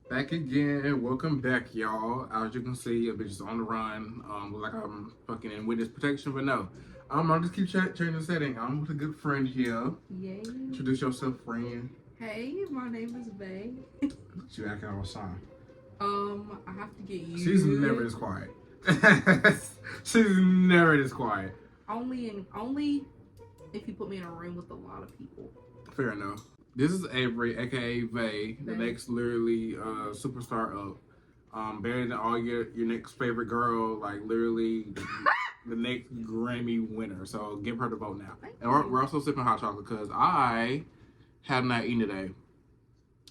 Back again. Welcome back, y'all. As you can see, a bitch is on the run. Look like I'm fucking in witness protection, but no. I'll just keep changing the setting. I'm with a good friend here. Yay. Introduce yourself, friend. Hey, my name is Bay. She acting all shy. I have to get you. She's never this quiet. She's never this quiet. Only if you put me in a room with a lot of people. Fair enough. This is Avery, aka Vay, the next literally superstar up. Better than all your next favorite girl, like literally the next Grammy winner. So give her the vote now. And we're also sipping hot chocolate because I have not eaten today.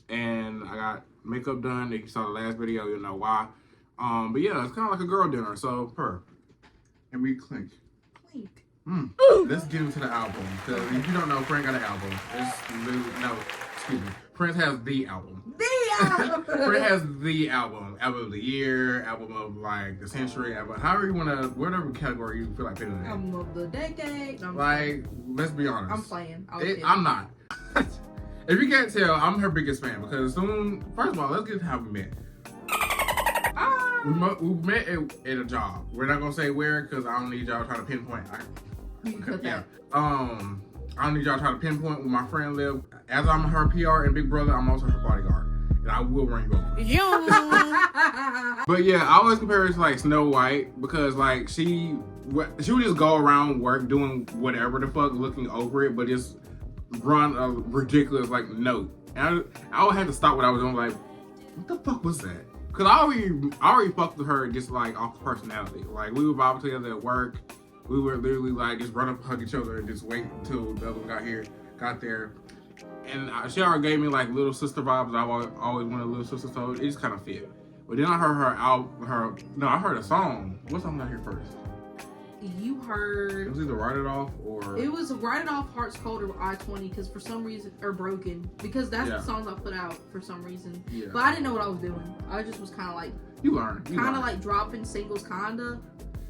And I got makeup done. If you saw the last video, you'll know why. But yeah, it's kind of like a girl dinner. So purr. And we clink. Clink. Let's get into the album. Because if you don't know, Prince got an album. Excuse me. Prince has the album. The album! Prince has the album. Album of the year, album of like the century, album, however you want to, whatever category you feel like putting it in. Album of the decade. No, like, let's be honest. I'm playing. I'm not. If you can't tell, I'm her biggest fan because first of all, let's get to how we met. We met at a job. We're not gonna say where because I don't need y'all trying to pinpoint. I don't need y'all trying to pinpoint where my friend lived. As I'm her PR and big brother, I'm also her bodyguard, and I will run you over. But yeah, I always compare her to like Snow White because like she would just go around work doing whatever the fuck, looking over it, but just run a ridiculous like note. And I would have to stop what I was doing. Like, what the fuck was that? Cause I already fucked with her just like off personality. Like we would vibe together at work. We would literally like just run up, hug each other, and just wait until the other one got there. And she already gave me like little sister vibes. I've always wanted a little sister, so it just kind of fit. But then I heard I heard a song. What song did I hear first? You heard. It was either Write It Off or. It was Write It Off, Heart's Cold, or I-20 because for some reason, or Broken, because that's the songs I put out for some reason. Yeah. But I didn't know what I was doing. I just was kind of like. You learn. Kind of like dropping singles, kinda.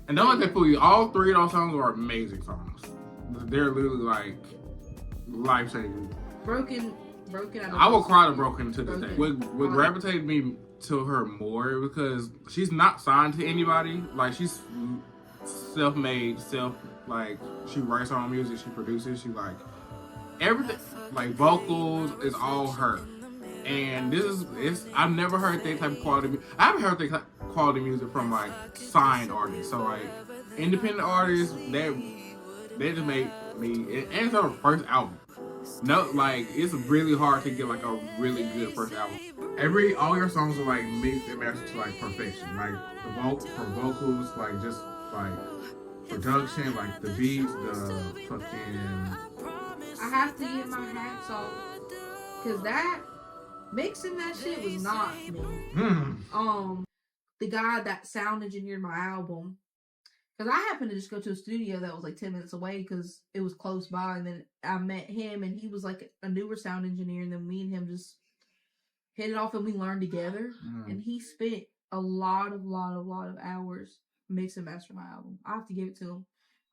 And don't let that fool you. All three of those songs are amazing songs. They're literally like life changing. Broken. I will cry to Broken to this day. What gravitated me to her more because she's not signed to anybody. Like she's self-made, like she writes her own music, she produces, she like everything, like vocals is all her. And I've never heard that type of quality. I haven't heard that quality music from like signed artists. So like independent artists, they just make me. And it's her first album. No, like it's really hard to get like a really good first album. All your songs are like mixed and matched to like perfection. Like her vocals, like just like production, like the beats, the fucking. I have to get my hats off because that. Mixing that shit was not me. The guy that sound engineered my album, because I happened to just go to a studio that was like 10 minutes away because it was close by, and then I met him, and he was like a newer sound engineer, and then me and him just hit it off, and we learned together. And he spent a lot of hours mixing and mastering my album. I have to give it to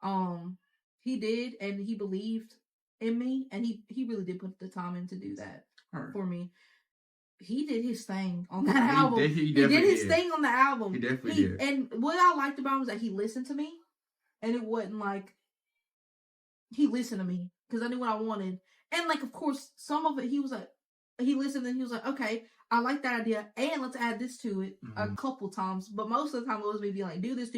him. He did, and he believed in me, and he really did put the time in to do that for me. He did his thing on that album. He did his thing on the album. He definitely did. And what I liked about him was that he listened to me. And it wasn't like he listened to me because I knew what I wanted. And like, of course, some of it he was like, he listened and he was like, okay, I like that idea, and let's add this to it a couple times. But most of the time it was me being like, do this.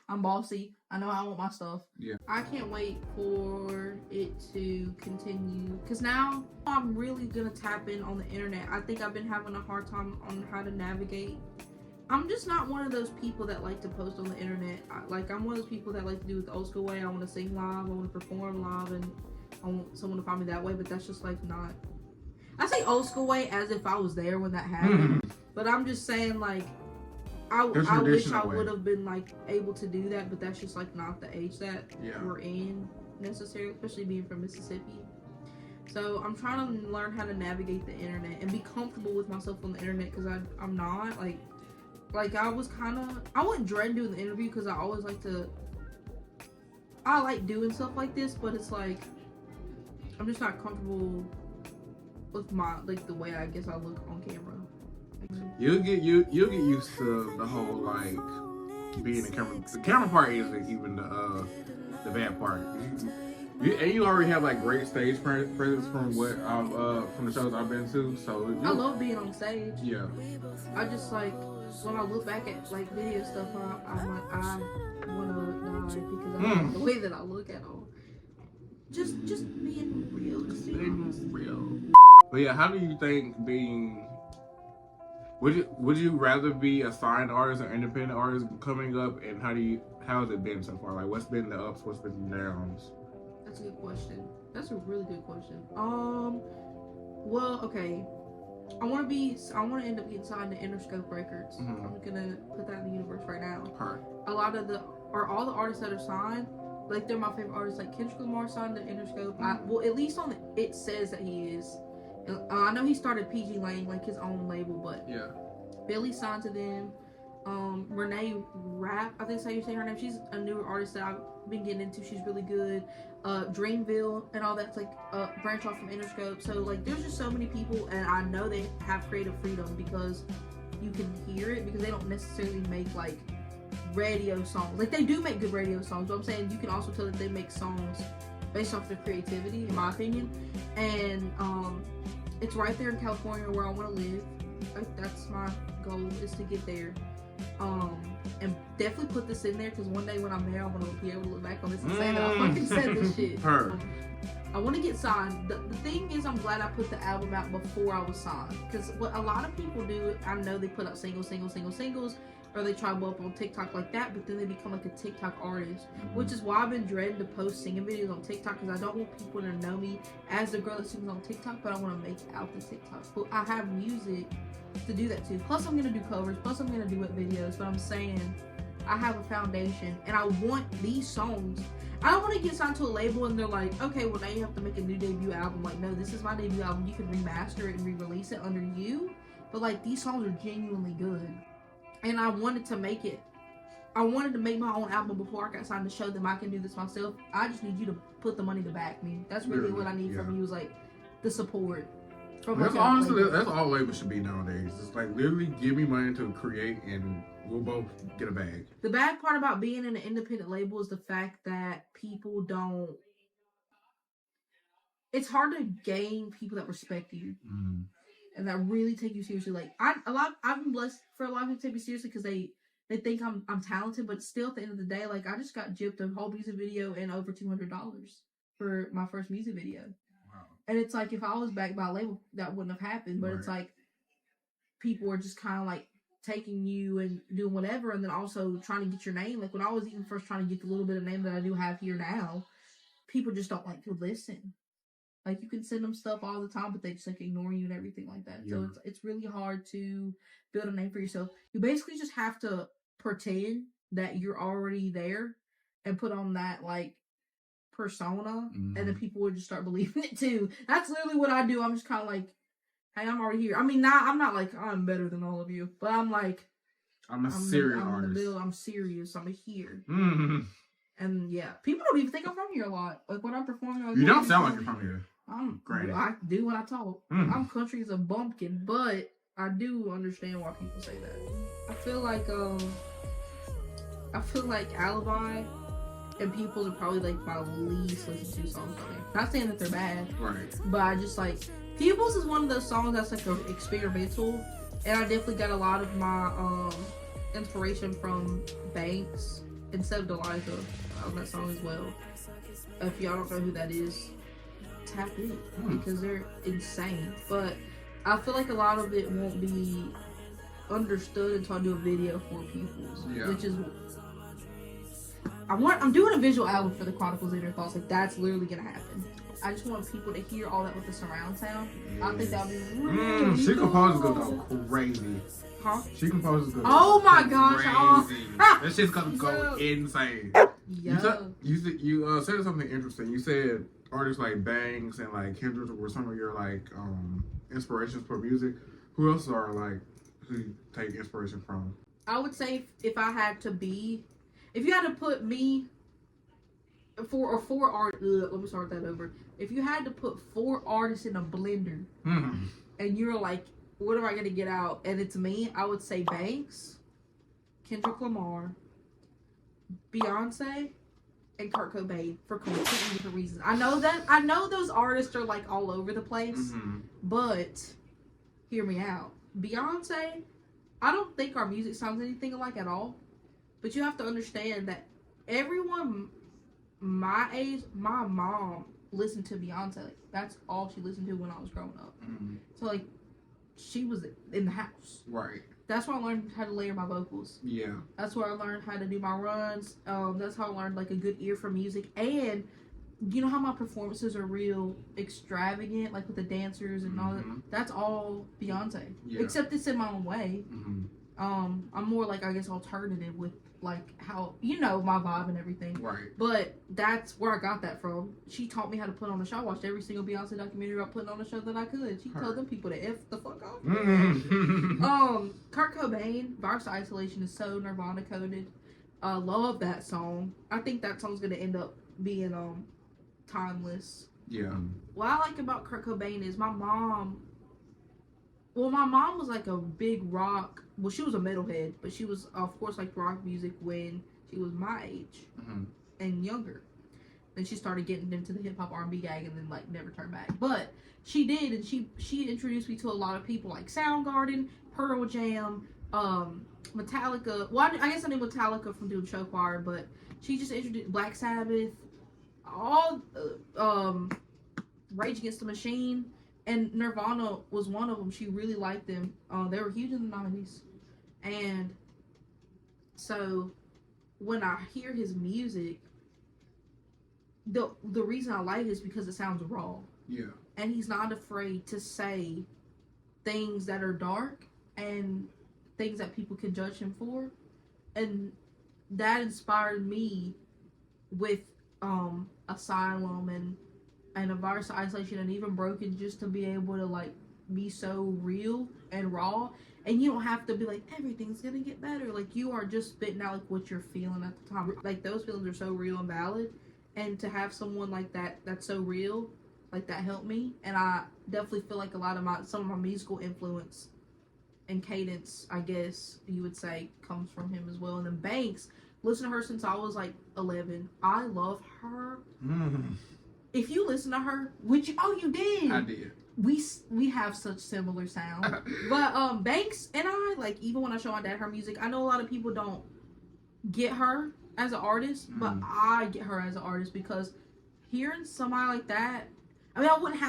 I'm bossy. I know I want my stuff. Yeah. I can't wait for it to continue because now I'm really gonna tap in on the internet. I think I've been having a hard time on how to navigate. I'm just not one of those people that like to post on the internet. I'm one of those people that like to do it the old school way. I want to sing live. I want to perform live, and I want someone to find me that way. But that's just like not. I say old school way as if I was there when that happened, but I'm just saying like I wish I would have been like able to do that, but that's just like not the age that we're in necessarily, especially being from Mississippi. So I'm trying to learn how to navigate the internet and be comfortable with myself on the internet because I'm not like I was I wouldn't dread doing the interview because I always I like doing stuff like this, but it's like I'm just not comfortable with my the way I guess I look on camera. You'll get used to the whole like being the camera. The camera part isn't even the bad part. And you already have like great stage presence from what from the shows I've been to. So I love being on stage. Yeah. I just like when I look back at like video stuff, I'm like I wanna die because I like the way that I look at all. Just being real, just being real. But yeah, how do you think being? Would you rather be a signed artist or independent artist coming up, and how has it been so far? Like, what's been the ups, what's been the downs? That's a good question. That's a really good question. Well, okay. I want to end up getting signed to Interscope Records. Mm-hmm. I'm gonna put that in the universe right now. Right. All the artists that are signed, like they're my favorite artists. Like Kendrick Lamar signed to Interscope. Well, at least it says that he is. I know he started PG Lane, like his own label, but yeah. Billy signed to them. Renee Rapp, I think that's how you say her name. She's a newer artist that I've been getting into. She's really good. Dreamville and all that's like branch off from Interscope. So like there's just so many people, and I know they have creative freedom because you can hear it, because they don't necessarily make like radio songs. Like they do make good radio songs, but I'm saying you can also tell that they make songs based off their creativity, in my opinion. And it's right there in California where I want to live. Like, that's my goal, is to get there. And definitely put this in there, because one day when I'm there, I want to be able to look back on this and say that I fucking said this shit. I want to get signed. The thing is, I'm glad I put the album out before I was signed, because what a lot of people do, I know they put out singles, or they try to blow up on TikTok like that, but then they become like a TikTok artist, which is why I've been dreading to post singing videos on TikTok, because I don't want people to know me as the girl that sings on TikTok, but I want to make it out the TikTok. But I have music to do that too. Plus I'm going to do covers, plus I'm going to do videos, but I'm saying I have a foundation, and I want these songs. I don't want to get signed to a label and they're like, okay, well now you have to make a new debut album. Like, no, this is my debut album. You can remaster it and re-release it under you. But like, these songs are genuinely good. And I wanted to make my own album before I got signed, to show them I can do this myself. I just need you to put the money to back me. That's really what I need from you, is like the support. That's honestly, that's all labels should be nowadays. It's like, literally give me money to create and we'll both get a bag. The bad part about being in an independent label is the fact that people don't, it's hard to gain people that respect you. And that really take you seriously. Like, I've been blessed for a lot of people to take me seriously, because they think I'm talented, but still at the end of the day, like, I just got gypped a whole music video and over $200 for my first music video. Wow. And it's like, if I was backed by a label, that wouldn't have happened. But It's like, people are just kind of like taking you and doing whatever, and then also trying to get your name. Like, when I was even first trying to get the little bit of name that I do have here now, people just don't like to listen. Like, you can send them stuff all the time, but they just like ignore you and everything like that. Yeah. So it's really hard to build a name for yourself. You basically just have to pretend that you're already there and put on that like persona, and then people would just start believing it too. That's literally what I do. I'm just kind of like, hey, I'm already here. I mean, I'm not like, I'm better than all of you, but I'm like, I'm a serious artist. In the middle, I'm serious. I'm here. And yeah, people don't even think I'm from here a lot. Like, when I'm performing, like, you don't sound like you're from here. I do what I talk. I'm country as a bumpkin, but I do understand why people say that. I feel like Alibi and Peoples are probably like my least listened to songs on there. Not saying that they're bad, right? But I just like, Peoples is one of those songs that's like experimental, and I definitely got a lot of my inspiration from Banks and Seb Deliza on that song as well. If y'all don't know who that is, tap in, because they're insane. But I feel like a lot of it won't be understood until I do a video for Peoples, which is I'm doing a visual album for the Chronicles Inner Thoughts. Like, that's literally gonna happen. I just want people to hear all that with the surround sound. I think that'd be really She composes gonna go crazy. Huh? She composes gonna oh my gosh! Crazy. That shit's gonna go insane. You said something interesting. You said artists like Banks and like Kendrick were some of your like inspirations for music. Who else are like who you take inspiration from? I would say if you had to put me let me start that over. If you had to put 4 artists in a blender, and you're like, what am I gonna get out? And it's me. I would say Banks, Kendrick Lamar, Beyonce, and Kurt Cobain for completely different reasons. I know those artists are like all over the place, but hear me out. Beyonce, I don't think our music sounds anything alike at all. But you have to understand that everyone my age, my mom listened to Beyonce. Like, that's all she listened to when I was growing up. So like, she was in the house. Right. That's where I learned how to layer my vocals. Yeah. That's where I learned how to do my runs. That's how I learned like a good ear for music. And you know how my performances are real extravagant, like with the dancers and all that. That's all Beyonce. Yeah. Except it's in my own way. I'm more like, I guess, alternative with like how, you know, my vibe and everything. Right. But that's where I got that from. She taught me how to put on a show. I watched every single Beyonce documentary about putting on a show that I could. She told them people to F the fuck off. Kurt Cobain, Virus Isolation is so Nirvana coded. Love that song. I think that song's gonna end up being timeless. Yeah. What I like about Kurt Cobain is my mom was like a big rock. Well, she was a metalhead, but she was, of course, like rock music when she was my age and younger. Then she started getting into the hip hop R&B gag and then like never turned back. But she did, and she introduced me to a lot of people like Soundgarden, Pearl Jam, Metallica. Well, I guess I knew Metallica from doing show choir, but she just introduced Black Sabbath, all Rage Against the Machine. And Nirvana was one of them. She really liked them. They were huge in the 90s. And so when I hear his music, the reason I like it is because it sounds raw. Yeah. And he's not afraid to say things that are dark and things that people can judge him for. And that inspired me with Asylum and a Virus Isolation and even Broken, just to be able to like be so real and raw. And you don't have to be like, everything's gonna get better. Like, you are just spitting out like what you're feeling at the time. Like, those feelings are so real and valid. And to have someone like that that's so real, like, that helped me. And I definitely feel like some of my musical influence and cadence, I guess you would say, comes from him as well. And then Banks, listen to her since I was like 11. I love her. If you listen to her, which you did. I did. We have such similar sound. But Banks and I, like, even when I show my dad her music, I know a lot of people don't get her as an artist, but I get her as an artist because hearing somebody like that, I mean, I wouldn't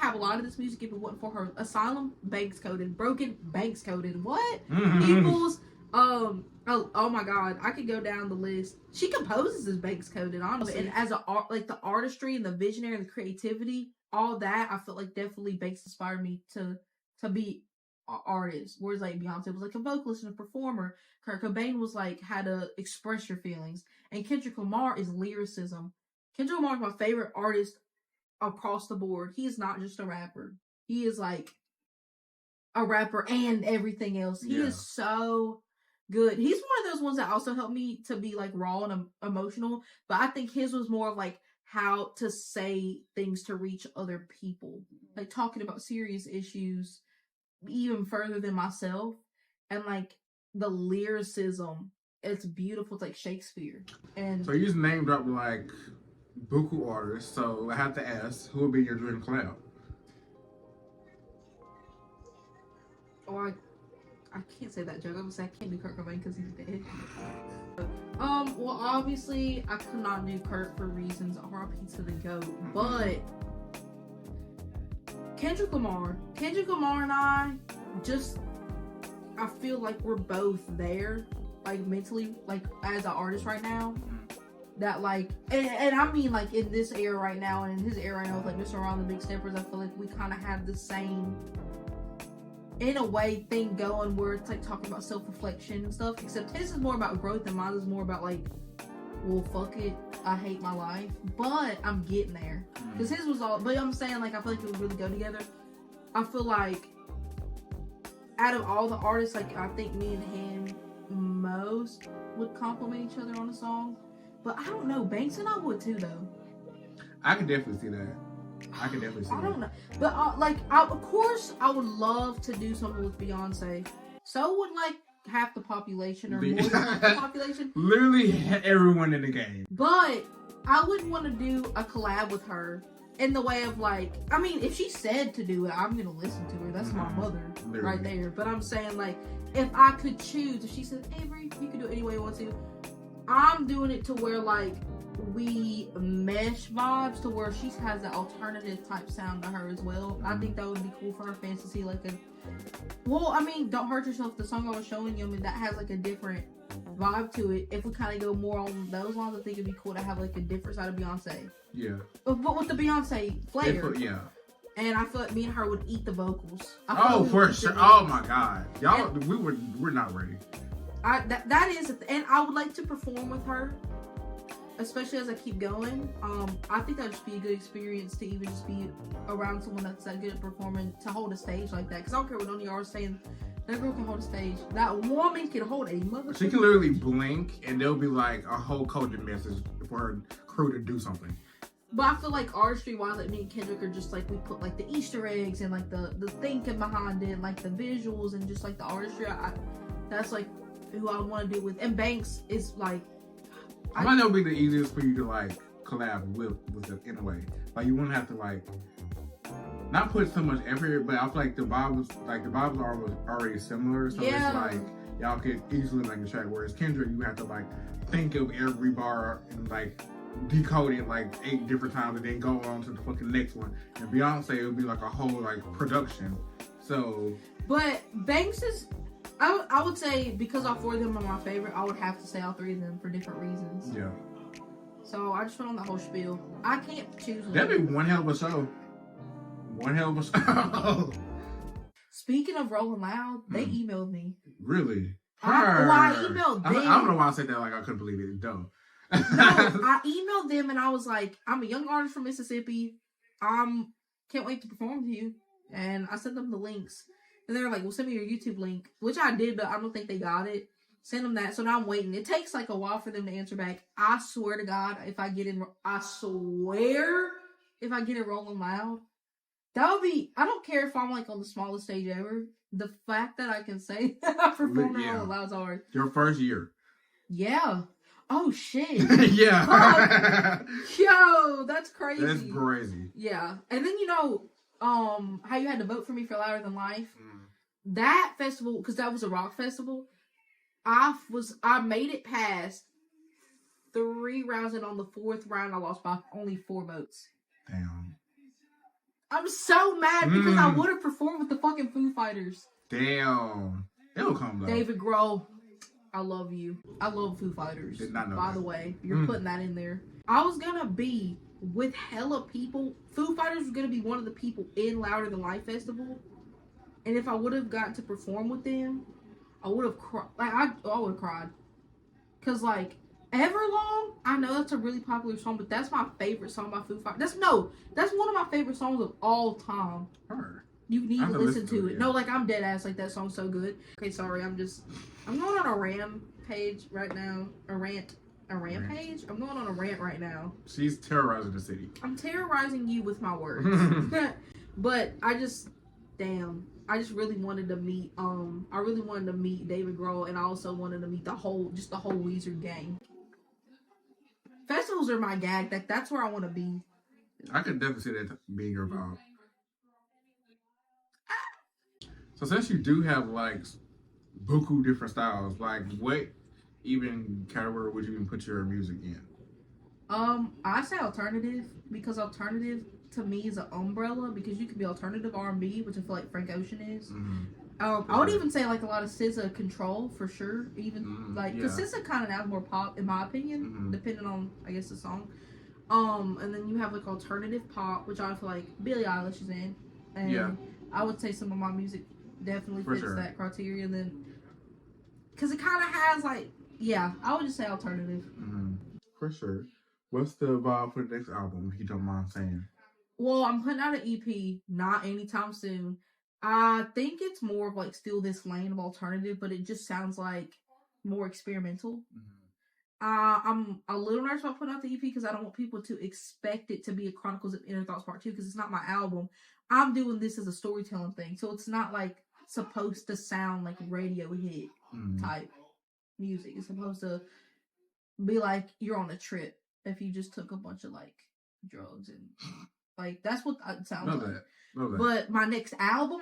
have a lot of this music if it wasn't for her. Asylum, Banks coded. Broken, Banks coded. What? People's oh my god, I could go down the list. She composes as Banks coded, honestly. And as like the artistry and the visionary and the creativity, all that, I felt like definitely Banks inspired me to be an artist. Whereas like Beyonce was like a vocalist and a performer. Kurt Cobain was like how to express your feelings. And Kendrick Lamar is lyricism. Kendrick Lamar is my favorite artist across the board. He is not just a rapper. He is like a rapper and everything else. He is so good. He's one of those ones that also helped me to be like raw and emotional, but I think his was more of like how to say things to reach other people, like talking about serious issues even further than myself. And like the lyricism, it's beautiful. It's like Shakespeare. And so you just name drop like buku artists, so I have to ask, who would be your dream collab? Oh, I can't say that joke. I'm gonna say I can't do Kurt Cobain because he's dead. Well, obviously, I could not do Kurt for reasons. RIP to the GOAT. But Kendrick Lamar and I feel like we're both there, like mentally, like as an artist right now. That like, and I mean like in this era right now and in his era right now with like Mr. Ron, the Big Steppers, I feel like we kind of have the same, in a way, thing going where it's like talking about self-reflection and stuff, except his is more about growth and mine is more about like, well, fuck it, I hate my life, but I'm getting there. Because his was all, but I'm saying like, I feel like it would really go together. I feel like out of all the artists, like I think me and him most would complement each other on a song. But I don't know, Banks and I would too though. I could definitely see that. I can definitely see I don't that. know, but of course, I would love to do something with Beyonce. So would like half the population or more than half the population. Literally everyone in the game. But I wouldn't want to do a collab with her in the way of like, I mean, if she said to do it, I'm gonna listen to her. That's my mother right there. But I'm saying like, if I could choose, if she said, Avery, you can do it any way you want to, I'm doing it to where like we mesh vibes to where she has an alternative type sound to her as well. I think that would be cool for her fans to see like a, well, I mean, Don't Hurt Yourself, the song I was showing you, I mean, that has like a different vibe to it. If we kind of go more on those lines, I think it'd be cool to have like a different side of Beyonce. Yeah. But with the Beyonce flair. Yeah. And I feel like me and her would eat the vocals. Oh, for sure. Oh my God. Y'all, we're not ready. That is, and I would like to perform with her, especially as I keep going. I think that'd just be a good experience to even just be around someone that's that good at performing, to hold a stage like that. Because I don't care what none of y'all are saying, that girl can hold a stage. That woman can hold a mother. She can literally blink and there'll be like a whole coded message for her crew to do something. But I feel like artistry wise, like me and Kendrick are just like, we put like the Easter eggs and like the thinking behind it, and like the visuals and just like the artistry. That's like who I want to do with. And Banks is like, I might not be the easiest for you to like collab with it in a way. Like you wouldn't have to like not put so much effort, but I feel like the vibes are already similar. So yeah. It's like y'all could easily make a track. Whereas Kendrick, you have to like think of every bar and like decode it like 8 different times and then go on to the fucking next one. And Beyonce, it would be like a whole like production. So, but Banks is, I would say, because all 4 of them are my favorite, I would have to say all 3 of them for different reasons. Yeah. So I just went on the whole spiel. I can't choose one. That'd be one hell of a show. One hell of a show. Speaking of Rolling Loud, they emailed me. Really? I emailed them. I don't know why I said that like I couldn't believe it. Dumb. No, I emailed them and I was like, I'm a young artist from Mississippi. Can't wait to perform with you. And I sent them the links. And they were like, well, send me your YouTube link. Which I did, but I don't think they got it. Send them that. So now I'm waiting. It takes like a while for them to answer back. I swear to God, if I get in Rolling Loud, that would be, I don't care if I'm like on the smallest stage ever. The fact that I can say that I performed in Rolling Loud's hard. Your first year. Yeah. Oh shit. Yeah. Yo, that's crazy. That's crazy. Yeah. And then how you had to vote for me for Louder Than Life. That festival, because that was a rock festival, I made it past 3 rounds, and on the 4th round I lost by only 4 votes. Damn. I'm so mad because I would have performed with the fucking Foo Fighters. Damn. It'll come though. David Grohl, I love you. I love Foo Fighters. Did not know by that. the way, you're putting that in there. I was gonna be with hella people. Foo Fighters was gonna be one of the people in Louder Than Life festival, and if I would have gotten to perform with them, I would have cried. Like I would have cried, cause like Everlong, I know that's a really popular song, but that's my favorite song by Foo Fighters. That's one of my favorite songs of all time. Her. You need to listen to it. Yeah. No, like I'm dead ass. Like that song's so good. Okay, sorry. I'm going on a rampage right now. A rampage? I'm going on a rant right now. She's terrorizing the city. I'm terrorizing you with my words. But I just really wanted to meet David Grohl, and I also wanted to meet the whole Weezer gang. Festivals are my gag. That's where I want to be. I could definitely see that being your vibe. So since you do have like buku different styles, like what even category would you even put your music in? I say alternative, because alternative to me is an umbrella, because you can be alternative R&B, which I feel like Frank Ocean is. I would even say like a lot of SZA Control for sure, even because SZA kind of has more pop in my opinion, depending on I guess the song. And then you have like alternative pop, which I feel like Billie Eilish is in, and I would say some of my music definitely fits that criteria. And then because it kind of has like I would just say alternative. For sure. What's the vibe for the next album, if you don't mind saying? Well, I'm putting out an EP, not anytime soon. I think it's more of like still this lane of alternative, but it just sounds like more experimental. I'm a little nervous about putting out the EP because I don't want people to expect it to be a Chronicles of Inner Thoughts Part 2 because it's not my album. I'm doing this as a storytelling thing, so it's not like supposed to sound like radio hit type music. It's supposed to be like you're on a trip if you just took a bunch of like drugs and like that's what it sounds Love like. that. Love that. But my next album,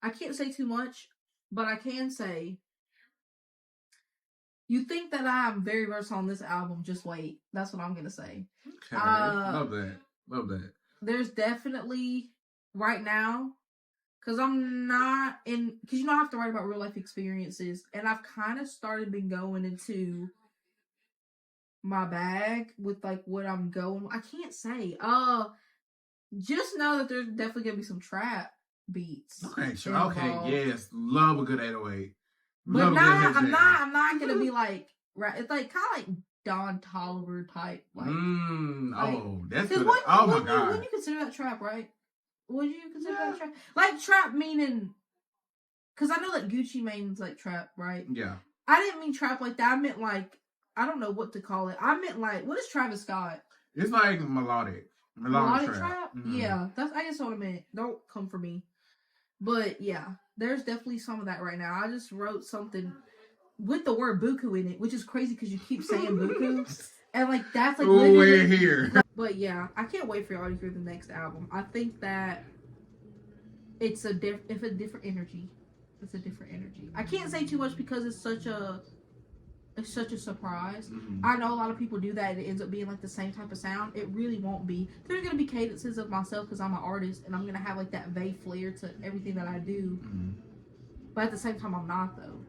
I can't say too much, but I can say you think that I'm very versatile on this album, just wait. That's what I'm gonna say. Okay. Love that. Love that. There's definitely right now, because I'm not in, because you know I have to write about real life experiences, and I've kind of started been going into my bag with like what I'm going. I can't say. Just know that there's definitely gonna be some trap beats. Okay, sure. Okay, yes. Love a good 808. But I'm not gonna be like right. It's like kind of like Don Toliver type. Like, that's good. Oh my god. Wouldn't you consider that trap, right? Would you consider that trap? Like trap meaning, because I know that Gucci means like trap, right? Yeah. I didn't mean trap like that. I meant like I don't know what to call it. I meant like what is Travis Scott? It's like melodic trap. Mm-hmm. Yeah, that's I guess what I meant. Don't come for me. But yeah, there's definitely some of that right now. I just wrote something with the word buku in it, which is crazy because you keep saying buku. And like that's like we're here. But yeah, I can't wait for y'all to hear the next album. I think that it's a different energy. It's a different energy. I can't say too much because it's such a surprise. Mm-hmm. I know a lot of people do that and it ends up being like the same type of sound. It really won't be. There's going to be cadences of myself because I'm an artist and I'm going to have like that vague flair to everything that I do. Mm-hmm. But at the same time, I'm not though.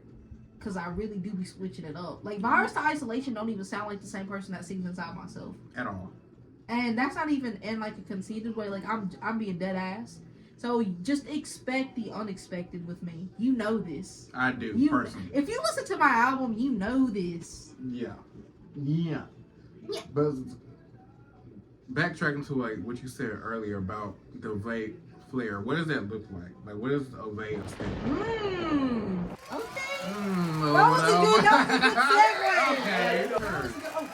Because I really do be switching it up. Like Virus to Isolation don't even sound like the same person that sings inside myself. At all. And that's not even in like a conceited way. Like I'm being dead ass. So just expect the unexpected with me. You know this. I do, personally. If you listen to my album, you know this. Yeah. But backtracking to like what you said earlier about the vague flair, what does that look like? Like, what is a vague aesthetic? Okay. That was a good segue. Okay.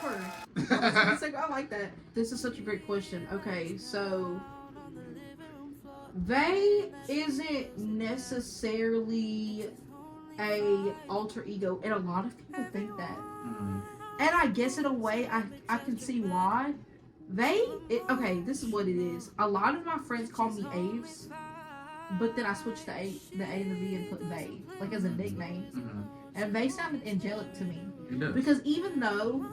First. I like that. This is such a great question. Okay, so they isn't necessarily a alter ego, and a lot of people think that. Mm-hmm. And I guess in a way, I can see why. Okay, this is what it is. A lot of my friends call me Aves, but then I switched the A and the V and put they, like as a nickname. Mm-hmm. And they sounded angelic to me. It does. Because even though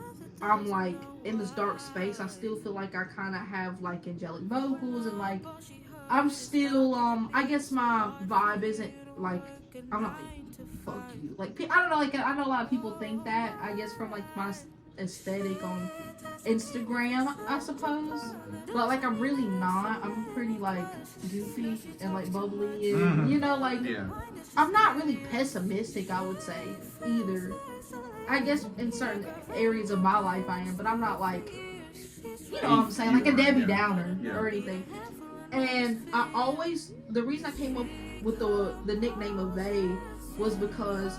I'm like in this dark space, I still feel like I kind of have like angelic vocals and like I'm still I guess my vibe isn't like I'm not like fuck you. Like I don't know, like I know a lot of people think that, I guess from like my aesthetic on Instagram, I suppose. But like I'm really not. I'm pretty like goofy and like bubbly and you know like I'm not really pessimistic, I would say, either. I guess in certain areas of my life I am, but I'm not like, you know what I'm saying, like a Debbie Downer or anything. And I always, the reason I came up with the nickname of they was because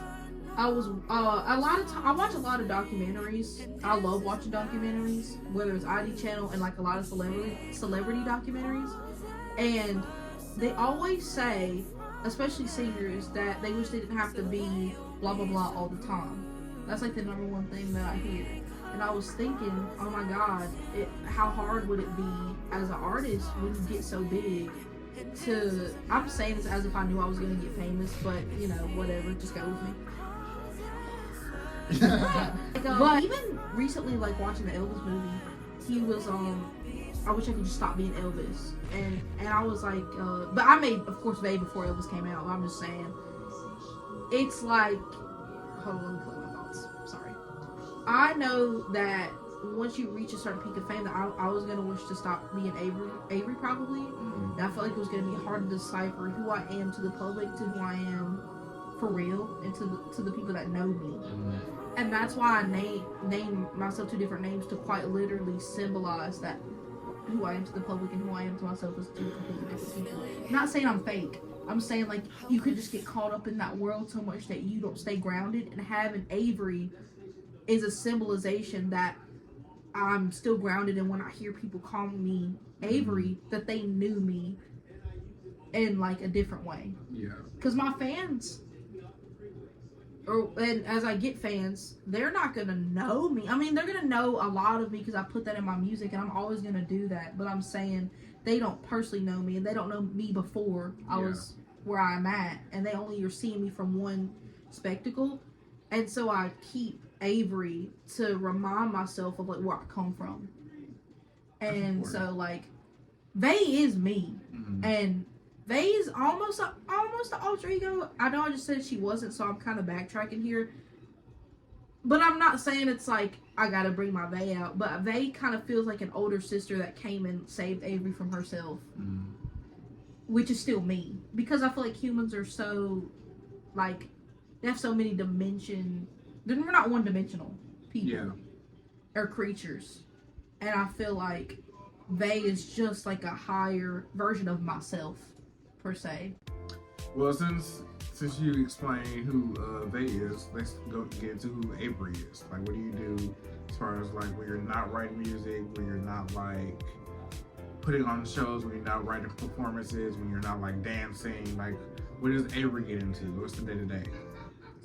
I was I watch a lot of documentaries. I love watching documentaries, whether it's ID Channel and like a lot of celebrity documentaries. And they always say, especially singers, that they wish they didn't have to be blah blah blah all the time. That's like the number one thing that I hear. And I was thinking, oh my god, how hard would it be as an artist when you get so big to, I'm saying this as if I knew I was going to get famous, but you know, whatever, just go with me. But even recently, like watching the Elvis movie, he was I wish I could just stop being Elvis, and I was like, but I made, of course, Babe before Elvis came out. I'm just saying, it's like, hold on, let me collect my thoughts. Sorry. I know that once you reach a certain peak of fame, that I was gonna wish to stop being Avery probably. Mm-hmm. And I felt like it was gonna be hard to decipher who I am to the public, to who I am for real, and to the people that know me. Mm-hmm. And that's why I name myself two different names, to quite literally symbolize that who I am to the public and who I am to myself is two completely different people. I'm not saying I'm fake. I'm saying like you could just get caught up in that world so much that you don't stay grounded, and having Avery is a symbolization that I'm still grounded in when I hear people call me Avery, that they knew me in like a different way. Yeah. Because my fans, and as I get fans, they're not gonna know me. I mean, they're gonna know a lot of me because I put that in my music, and I'm always gonna do that. But I'm saying they don't personally know me, and they don't know me before I was where I'm at, and they only are seeing me from one spectacle. And so I keep Avery to remind myself of like where I come from. And so like Vay is me, and Vay is almost an alter ego. I know I just said she wasn't, so I'm kind of backtracking here. But I'm not saying it's like I gotta bring my Vay out. But Vay kind of feels like an older sister that came and saved Avery from herself, which is still me, because I feel like humans are so like they have so many dimension. We're not one-dimensional people or creatures, and I feel like Vay is just like a higher version of myself, per se. Well, since you explained who Vay is, let's go get into who Avery is. Like, what do you do as far as like when you're not writing music, when you're not like putting on shows, when you're not writing performances, when you're not like dancing? Like, what does Avery get into? What's the day-to-day?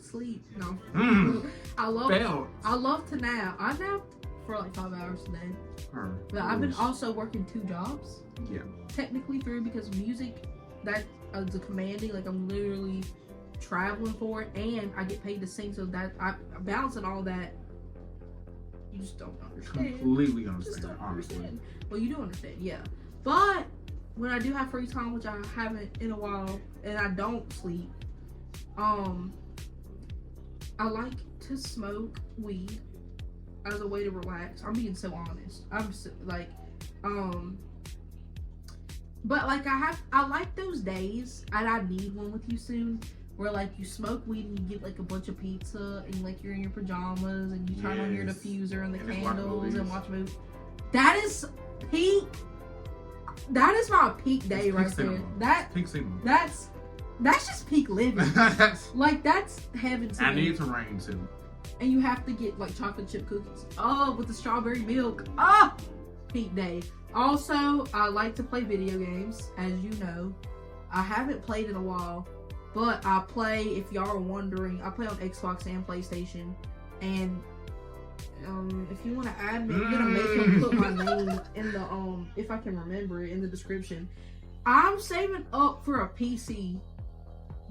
Sleep. No. I love to nap. I nap for like 5 hours a day. But I've been also working 2 jobs. Yeah. Technically 3, because music, that is a commanding. Like, I'm literally traveling for it, and I get paid to sing. So that I'm balancing all that. You just don't understand. Completely understand. Honestly. Well, you do understand, yeah. But when I do have free time, which I haven't in a while, and I don't sleep, I like to smoke weed as a way to relax. I'm being so honest. I'm so, like, but like I like those days, and I need one with you soon, where like you smoke weed and you get like a bunch of pizza, and like you're in your pajamas and you turn on your diffuser and the candles and watch movies. That is peak. That is my peak day right there. That's peak cinema. That's just peak living. Like, that's heaven to me. I need to rain too. And you have to get like chocolate chip cookies. Oh, with the strawberry milk. Ah, peak day. Also, I like to play video games, as you know. I haven't played in a while, but I play, if y'all are wondering, I play on Xbox and PlayStation. And if you want to add me, I'm gonna make him put my name in the if I can remember it, in the description. I'm saving up for a PC.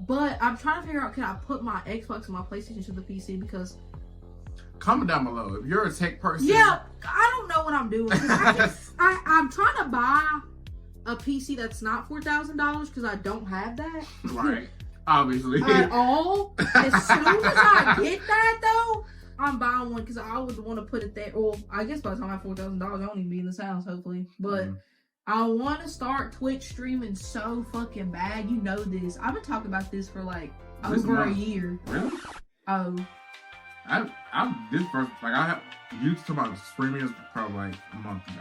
But I'm trying to figure out, can I put my Xbox and my PlayStation to the PC? Because comment down below if you're a tech person. Yeah, I don't know what I'm doing. I'm trying to buy a PC that's not $4,000 because I don't have that. Right. Obviously. At all. As soon as I get that though, I'm buying one because I would want to put it there. Well, I guess by the time I have $4,000, I won't even be in this house, hopefully. But I want to start Twitch streaming so fucking bad. You know this. I've been talking about this for like over a year. Really? Oh. I'm this first, like I have used to my streaming is probably like a month ago.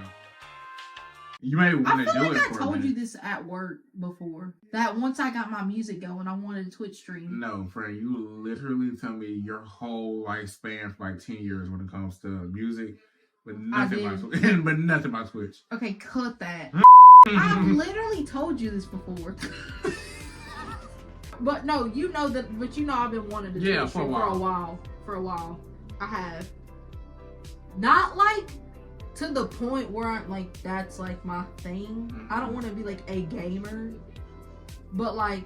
You may want to do it. I feel like I told you this at work before. That once I got my music going, I wanted a Twitch stream. No, friend, you literally tell me your whole lifespan for like 10 years when it comes to music. But nothing about Twitch. Okay, cut that. I've literally told you this before. But no, you know that. But you know I've been wanting to do this for a while. For a while, I have. Not like to the point where I'm like that's like my thing. I don't want to be like a gamer, but like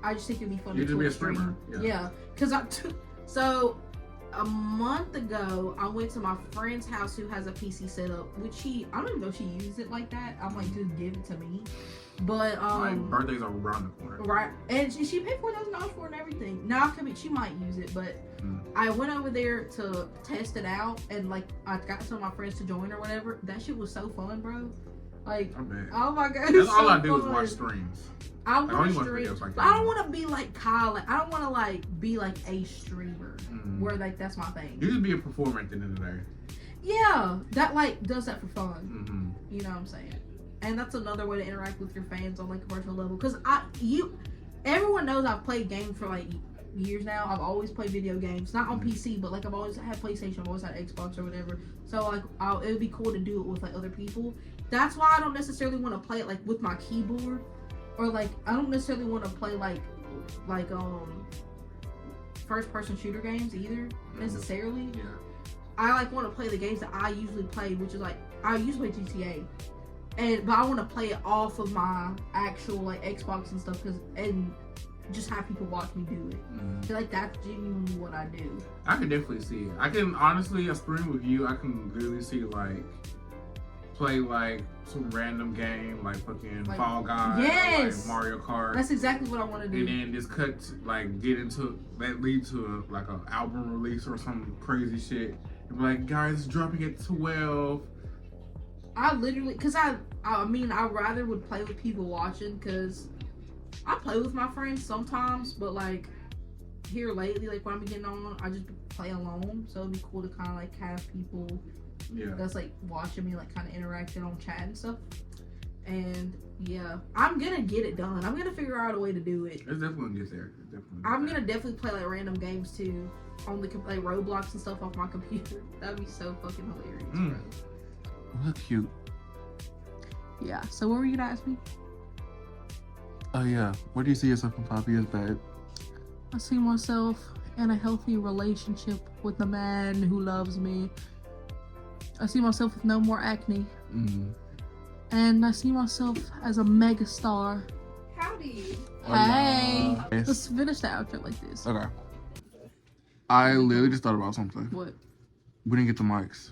I just think it'd be fun to be a streamer. Yeah, because so. A month ago, I went to my friend's house who has a PC set up, which I don't even know if she used it like that. I'm like, just give it to me. But my birthdays are around the corner, right? And she paid $4,000 for it and everything. Now she might use it, but I went over there to test it out, and like I got some of my friends to join or whatever. That shit was so fun, bro. Like, oh my god, that's all I do is watch streams. I want to stream. Like I don't want to be like Kyle. I don't want to like be like a streamer where like that's my thing. You just be a performer at the end of the day. Yeah, that like does that for fun. You know what I'm saying? And that's another way to interact with your fans on like a personal level. Cause everyone knows I've played games for like years now. I've always played video games, not on PC, but like I've always had PlayStation, I've always had Xbox or whatever. So like, it would be cool to do it with like other people. That's why I don't necessarily want to play it like with my keyboard, or like I don't necessarily want to play like first person shooter games either necessarily. Yeah. I like want to play the games that I usually play, which is like I usually play GTA, but I want to play it off of my actual like Xbox and stuff, and just have people watch me do it. So like that's genuinely what I do. I can definitely see it. I can honestly, a spring with you, I can literally see like play like some random game like fucking like, Fall Guys, or like Mario Kart. That's exactly what I want to do. And then just cut like get into that lead to like an album release or some crazy shit. And be like, guys, it's dropping at 12. I literally, cause I mean, I rather would play with people watching, cause I play with my friends sometimes, but like here lately, like when I'm getting on, I just play alone. So it'd be cool to kind of like have people that's like watching me, like kind of interacting on chat and stuff. And yeah, I'm gonna get it done. I'm gonna figure out a way to do it. It's definitely gonna get there. I'm gonna definitely play like random games too on the like Roblox and stuff off my computer. That'd be so fucking hilarious, bro. Look cute. Yeah. So what were you gonna ask me? Oh yeah. Where do you see yourself in 5 years, babe? I see myself in a healthy relationship with a man who loves me. I see myself with no more acne. And I see myself as a mega star. Howdy. Hey. Let's finish the outro like this. Okay. I literally just thought about something. What? We didn't get the mics.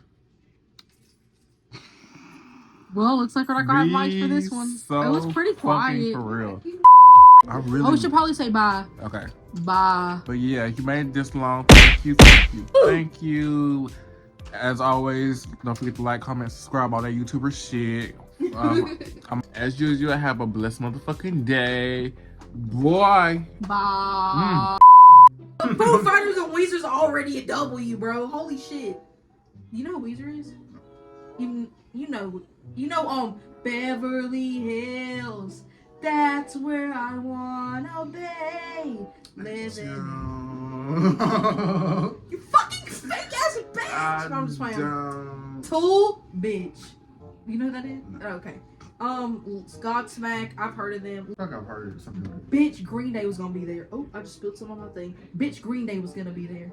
Well, looks like we're not gonna have mics for this one. So it was pretty quiet. For real. I really. Oh, we should probably say bye. Okay. Bye. But yeah, you made it this long. Thank you. Thank you. Thank you. As always, don't forget to like, comment, subscribe, all that YouTuber shit. As usual, have a blessed motherfucking day. Boy. Bye. Foo Fighters and Weezer's already a W, bro. Holy shit. You know who Weezer is? You know Beverly Hills. That's where I wanna be. Living. You fucking fake ass bitch. No, I'm just playing. Tool bitch. You know who that is? No. Okay. Godsmack. I've heard of them. I think I've heard of something like that. Bitch, Green Day was gonna be there. Oh, I just spilled some on my thing. Bitch, Green Day was gonna be there.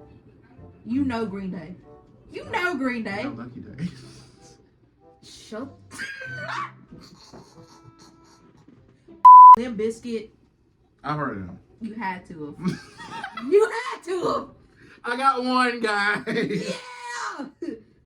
You know Green Day. You know Green Day. No, Lucky Day. Shut. Limp Biscuit. I've heard of them. You had to have. You had to have. I got one, guys. Yeah.